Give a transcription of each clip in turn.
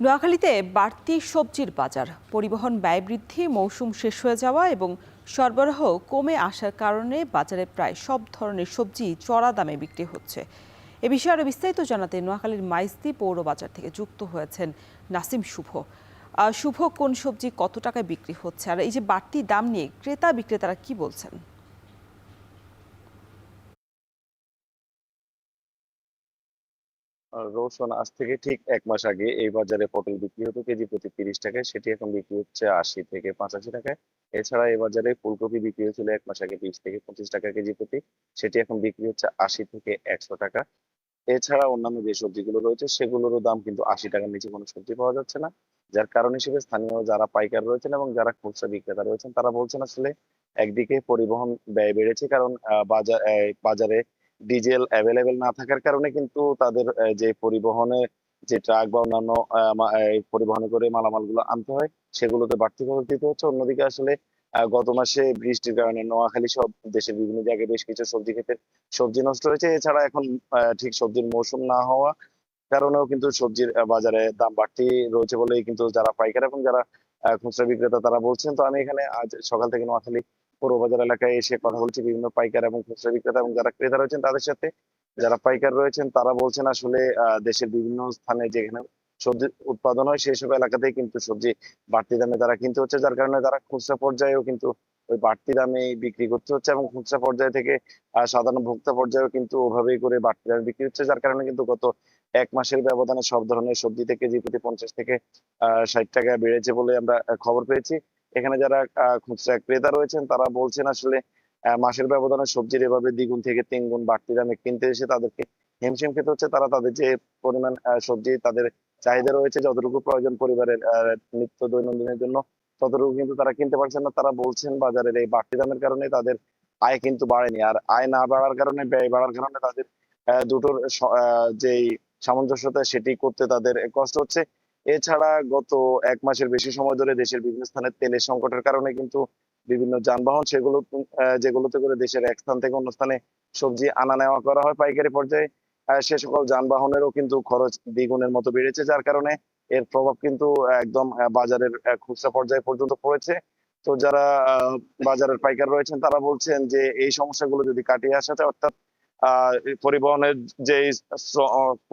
নোয়াখালীতে বাড়তি সবজির বাজার, পরিবহন ব্যয় বৃদ্ধি, মৌসুম শেষ হয়ে যাওয়া এবং সরবরাহ কমে আসার কারণে বাজারে প্রায় সব ধরনের সবজি চড়া দামে বিক্রি হচ্ছে। এ বিষয়ে আরও বিস্তারিত জানাতে নোয়াখালীর মাইজদি পৌর বাজার থেকে যুক্ত হয়েছেন নাসিম শুভ। শুভ, কোন সবজি কত টাকায় বিক্রি হচ্ছে, আর এই যে বাড়তি দাম নিয়ে ক্রেতা বিক্রেতারা কি বলছেন? রসুন আজ থেকে ঠিক ১ মাস আগে এই বাজারে পটল বিক্রি হতো কেজি প্রতি ৩০ টাকায়, সেটি এখন বিক্রি হচ্ছে ৮০ থেকে ৮৫ টাকায়। এছাড়া এই বাজারে ফুলকপি বিক্রি হচ্ছিল ১ মাস আগে ২০ থেকে ২৫ টাকা কেজি প্রতি, সেটি এখন বিক্রি হচ্ছে ৮০ থেকে ১০০ টাকা। এছাড়া অন্যান্য যে সবজিগুলো রয়েছে সেগুলোরও দাম কিন্তু ৮০ টাকার নিচে কোনো সবজি পাওয়া যাচ্ছে না। যার কারণ হিসেবে স্থানীয় যারা পাইকার রয়েছেন এবং যারা খুচরা বিক্রেতা রয়েছেন তারা বলছেন আসলে একদিকে পরিবহন ব্যয় বেড়েছে, কারণ বাজারে ডিজেল এভেলেবেল না থাকার কারণে কিন্তু তাদের যে পরিবহনে যে ট্রাক বা অন্যান্য এই পরিবহনে করে মালামালগুলো আনতে হয় সেগুলোতে বাড়তি খরচ দিতে হচ্ছে। অন্যদিকে আসলে গত মাসে বৃষ্টির কারণে নোয়াখালী সব দেশের বিভিন্ন জায়গায় বেশ কিছু সবজি ক্ষেতের সবজি নষ্ট হয়েছে। এছাড়া এখন ঠিক সবজির মৌসুম না হওয়া কারণেও কিন্তু সবজির বাজারে দাম বাড়তি রয়েছে বলেই কিন্তু যারা পাইকার এবং যারা খুচরা বিক্রেতা তারা বলছেন। তো আমি এখানে আজ সকাল থেকে নোয়াখালী পৌর বাজার এলাকায় এসে কথা বলছি বিভিন্ন পাইকার এবং খুচরা বিক্রেতা এবং যারা ক্রেতা রয়েছেন তাদের সাথে। যারা পাইকার রয়েছেন তারা বলছেন আসলে দেশের বিভিন্ন স্থানে যেখানে সবজি উৎপাদন হয় সেসব এলাকাতেই কিন্তু সবজি বাড়তি দামে তারা কিনতে হচ্ছে, যার কারণে তারা খুচরা পর্যায়েও কিন্তু ওই বাড়তি দামে বিক্রি করতে হচ্ছে এবং খুচরা পর্যায় থেকে সাধারণ ভোক্তা পর্যায়েও কিন্তু ওভাবেই করে বাড়তি দামে বিক্রি হচ্ছে। যার কারণে কিন্তু গত ১ মাসের ব্যবধানে সব ধরনের সবজিতে কেজি প্রতি ৫০ থেকে ৬০ টাকা বেড়েছে বলে আমরা খবর পেয়েছি। এখানে যারা খুচরা ক্রেতা রয়েছেন তারা বলছেন আসলে মাসের ব্যবধানে সবজির এভাবে দ্বিগুণ থেকে ৩ গুণ বাড়তি দামে কিনতে এসে তাদেরকে হিমশিম খেতে হচ্ছে। তারা তাদের যে পরিমাণ সবজি তাদের চাহিদা রয়েছে, যতটুকু প্রয়োজন পরিবারের নিত্য দৈনন্দিনের জন্য ততটুকু কিন্তু তারা কিনতে পারছেন না। তারা বলছেন বাজারের এই বাড়তি দামের কারণে তাদের আয় কিন্তু বাড়েনি। আর আয় না বাড়ার কারণে ব্যয় বাড়ার কারণে তাদের দুটোর যেই সামঞ্জস্যতা সেটি করতে তাদের কষ্ট হচ্ছে। এছাড়া গত ১ মাসের বেশি সময় ধরে দেশের বিভিন্ন স্থানে তেলের সংকটের কারণে কিন্তু বিভিন্ন যানবাহন সেগুলো যেগুলোতে করে দেশের এক স্থান থেকে অন্য স্থানে সবজি আনা নেওয়া করা হয় পাইকারি পর্যায়ে, সে সকল যানবাহনেরও কিন্তু খরচ দ্বিগুণের মতো বেড়েছে। যার কারণে এর প্রভাব কিন্তু একদম বাজারের খুচরা পর্যায় পর্যন্ত পড়েছে। তো যারা বাজারের পাইকার রয়েছেন তারা বলছেন যে এই সমস্যাগুলো যদি কাটিয়ে আসা যায়, অর্থাৎ এই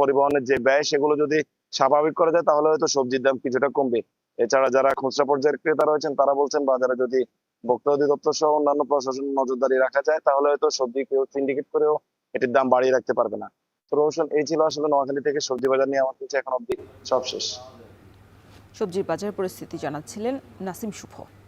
পরিবহনের যে ব্যয় সেগুলো যদি স্বাভাবিক করা যায় তাহলে হয়তো সবজির দাম কিছুটা কমবে। এছাড়া যারা খুচরা পর্যায়ের ক্রেতা রয়েছেন তারা বলছেন বাজারে যদি ভোক্তা অধিদপ্তর সহ অন্যান্য প্রশাসন নজরদারি রাখা যায় তাহলে হয়তো সবজি কেউ সিন্ডিকেট করেও এটির দাম বাড়িয়ে রাখতে পারবে না। তো রৌশন, এই ছিল আসলে নোয়াখালী থেকে সবজি বাজার নিয়ে আমার কাছে এখন অব্দি সব শেষ। সবজির বাজার পরিস্থিতি জানাচ্ছিলেন নাসিম শুভ।